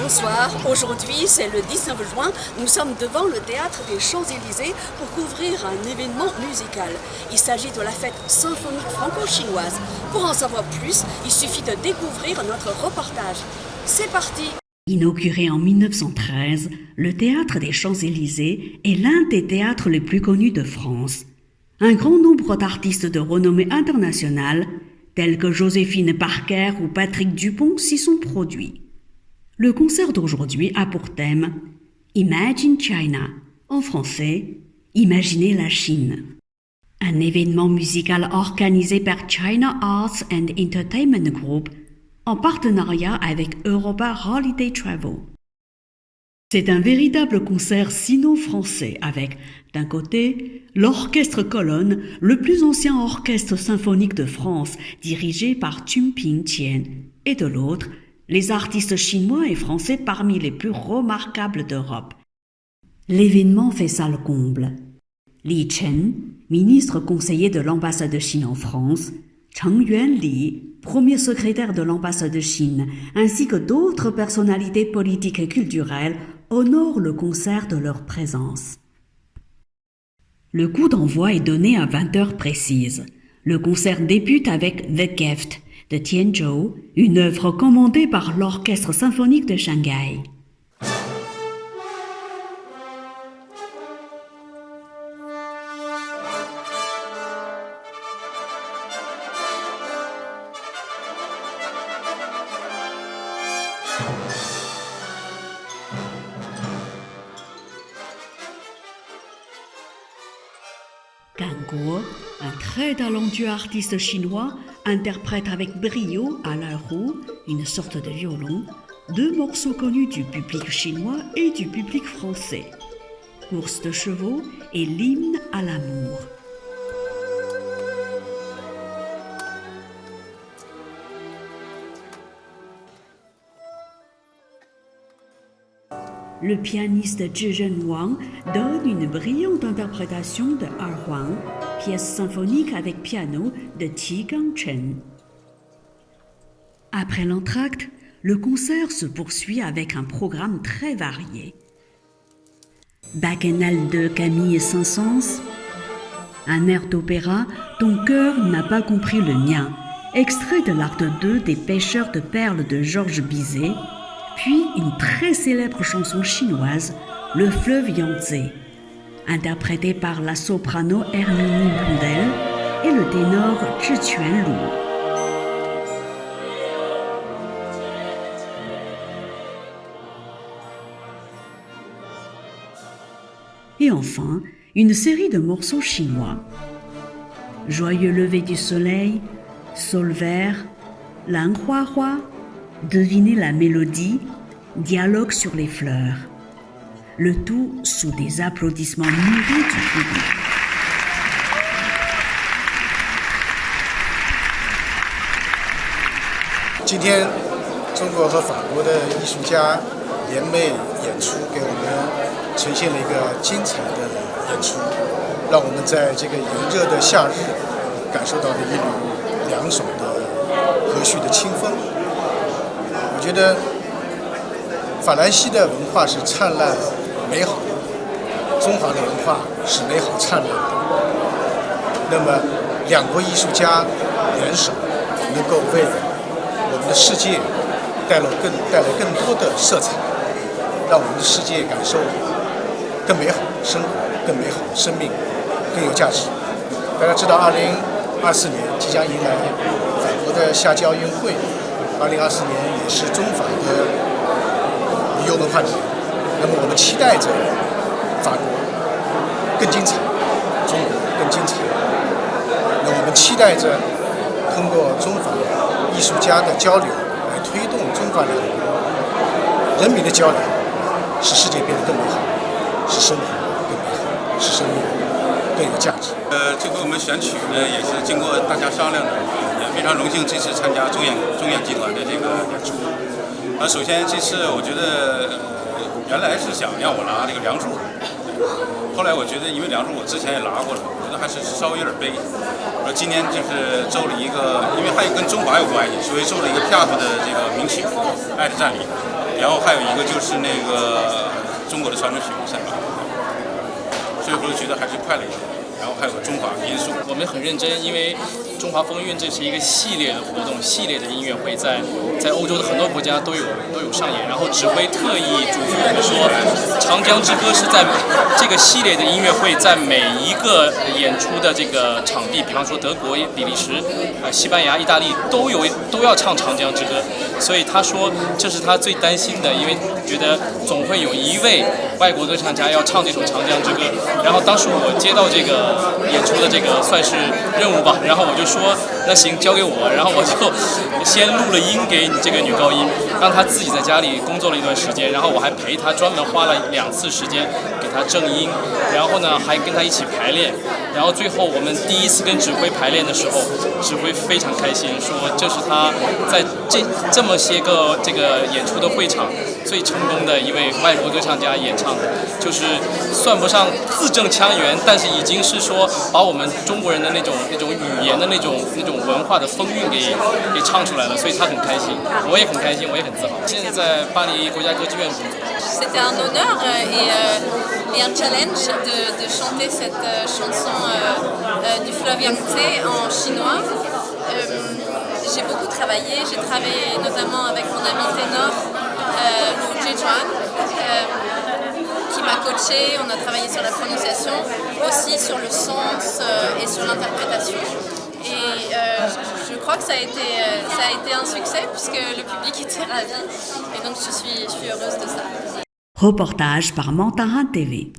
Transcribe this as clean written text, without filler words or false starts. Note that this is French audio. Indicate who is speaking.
Speaker 1: Bonsoir, aujourd'hui c'est le 19 juin, nous sommes devant le théâtre des Champs-Élysées pour couvrir un événement musical. Il s'agit de la fête symphonique franco-chinoise. Pour en savoir plus, il suffit de découvrir notre reportage. C'est parti!
Speaker 2: Inauguré en 1913, le théâtre des Champs-Élysées est l'un des théâtres les plus connus de France. Un grand nombre d'artistes de renommée internationale, tels que Joséphine Baker ou Patrick Dupont, s'y sont produits. Le concert d'aujourd'hui a pour thème Imagine China, en français, Imaginez la Chine. Un événement musical organisé par China Arts and Entertainment Group en partenariat avec Europa Holiday Travel. C'est un véritable concert sino-français avec, d'un côté, l'Orchestre Colonne, le plus ancien orchestre symphonique de France, dirigé par Chun Ping-Tien, et de l'autre, les artistes chinois et français parmi les plus remarquables d'Europe. L'événement fait salle comble. Li Chen, ministre conseiller de l'ambassade de Chine en France, Cheng Yuanli, premier secrétaire de l'ambassade de Chine, ainsi que d'autres personnalités politiques et culturelles honorent le concert de leur présence. Le coup d'envoi est donné à 20h précises. Le concert débute avec The Gift de Tianzhou, une œuvre commandée par l'Orchestre symphonique de Shanghai. Gan Guo, un très talentueux artiste chinois, interprète avec brio à la roue, une sorte de violon, deux morceaux connus du public chinois et du public français, Course de chevaux et l'hymne à l'amour. Le pianiste Zhizhen Wang donne une brillante interprétation de Erhuang, pièce symphonique avec piano de Qi Gangchen. Après l'entracte, le concert se poursuit avec un programme très varié. Bacchanal de Camille Saint-Saëns, un air d'opéra Ton cœur n'a pas compris le mien, extrait de l'acte 2 des Pêcheurs de perles de Georges Bizet, puis une très célèbre chanson chinoise, Le fleuve Yangtze, interprétée par la soprano Herminie Blondel et le ténor Zhiquan Lu. Et enfin, une série de morceaux chinois. Joyeux lever du soleil, Saule vert, Lan Hua Hua, Devinez la mélodie, dialogue sur les fleurs. Le tout sous des applaudissements mûris du public.
Speaker 3: 今天，中国和法国的艺术家联袂演出，给我们呈现了一个精彩的演出，让我们在这个炎热的夏日感受到了一缕凉爽的和煦的清风。我觉得法兰西的文化是灿烂美好的，中华的文化是美好灿烂的。那么，两国艺术家联手，能够为我们的世界带来更多的色彩，让我们的世界感受更美好，生活更美好，生命更有价值。大家知道，2024年即将迎来法国的夏季奥运会，2024年也是中法的旅游文化年。那么我们期待着法国更精彩，中国更精彩。那我们期待着通过中法艺术家的交流，来推动中法两国人民的交流，使世界变得更美好，使生活更美好，使生命更有价值。
Speaker 4: 这个我们选曲呢，也是经过大家商量的，也非常荣幸这次参加中演集团的这个演出。首先这次我觉得，原来是想让我拿这个《梁祝》，后来我觉得因为《梁祝》我之前也拿过了，我觉得还是稍微有点悲。今年就是奏了一个，因为还有跟中华有关系，所以奏了一个Piaf的这个名曲《爱的占领》。然后还有一个就是那个中国的传统曲目赛马，所以我觉得还是快了一点。然后还有个中华因素，
Speaker 5: 我们很认真，因为中华风韵这是一个系列的活动，系列的音乐会在欧洲的很多国家都有上演。然后指挥特意嘱咐我们说，《长江之歌》是在这个系列的音乐会在每一个演出的这个场地，比方说德国、比利时、西班牙、意大利都要唱《长江之歌》，所以他说这是他最担心的，因为觉得总会有一位外国歌唱家要唱这首《长江之歌》。然后当时我接到这个演出的这个算是任务吧，然后我就说那行交给我，然后我就先录了音给这个女高音，让她自己在家里工作了一段时间，然后我还陪她专门花了2次时间给她正音，然后呢还跟她一起排练，然后最后我们第一次跟指挥排练的时候，指挥非常开心，说这是他在这么些个这个演出的会场最成功的一位外国歌唱家演唱的，就是算不上字正腔圆，但是已经是说把我们中国人的那种语言的那种文化的风韵给唱出来了，所以他很开心，我也很开心，我也很自豪。现在在巴黎国家歌剧院工作。
Speaker 6: C'était un honneur et un challenge de chanter cette chanson du fleuve Yangtze en chinois. J'ai beaucoup travaillé, j'ai travaillé notamment avec mon ami ténor Lu Zhejuan, qui m'a coaché, on a travaillé sur la prononciation, aussi sur le sens et sur l'interprétation. Et je crois que ça a été un succès puisque le public était ravi et donc je suis heureuse de ça.
Speaker 2: Reportage par Montaran TV.